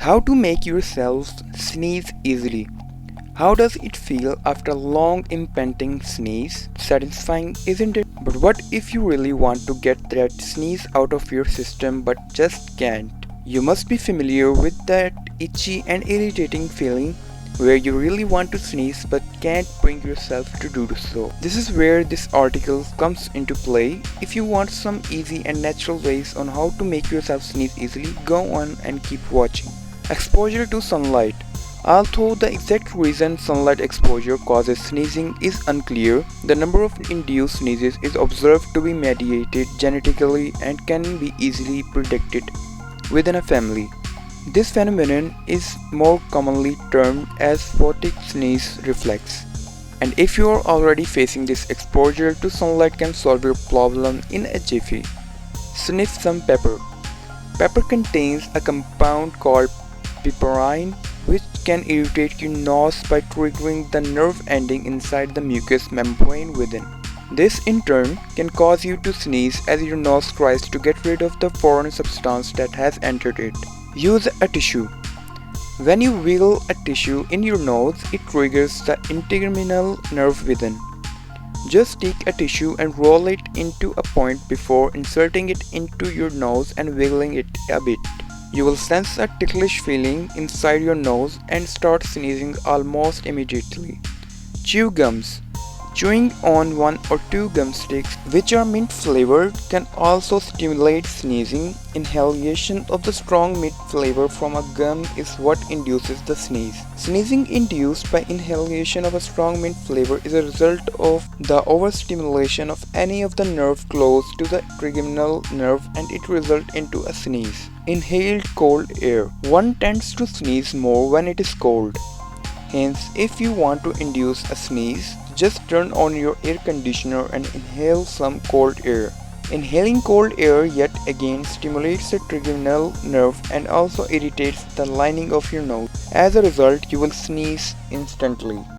How to make yourself sneeze easily. How does it feel after a long impending sneeze? Satisfying, isn't it? But what if you really want to get that sneeze out of your system but just can't? You must be familiar with that itchy and irritating feeling where you really want to sneeze but can't bring yourself to do so. This is where this article comes into play. If you want some easy and natural ways on how to make yourself sneeze easily, go on and keep watching. Exposure to sunlight. Although the exact reason sunlight exposure causes sneezing is unclear, the number of induced sneezes is observed to be mediated genetically and can be easily predicted within a family. This phenomenon is more commonly termed as photic sneeze reflex. And if you are already facing this, exposure to sunlight can solve your problem in a jiffy. Sniff some pepper. Pepper contains a compound called piperine, which can irritate your nose by triggering the nerve ending inside the mucous membrane within. This in turn can cause you to sneeze as your nose tries to get rid of the foreign substance that has entered it. Use a tissue. When you wiggle a tissue in your nose, it triggers the trigeminal nerve within. Just take a tissue and roll it into a point before inserting it into your nose and wiggling it a bit. You will sense a ticklish feeling inside your nose and start sneezing almost immediately. Chew gums. Chewing on one or two gum sticks, which are mint flavored, can also stimulate sneezing. Inhalation of the strong mint flavor from a gum is what induces the sneeze. Sneezing induced by inhalation of a strong mint flavor is a result of the overstimulation of any of the nerve close to the trigeminal nerve, and it results into a sneeze. Inhaled cold air. One tends to sneeze more when it is cold. Hence, if you want to induce a sneeze, just turn on your air conditioner and inhale some cold air. Inhaling cold air yet again stimulates the trigeminal nerve and also irritates the lining of your nose. As a result, you will sneeze instantly.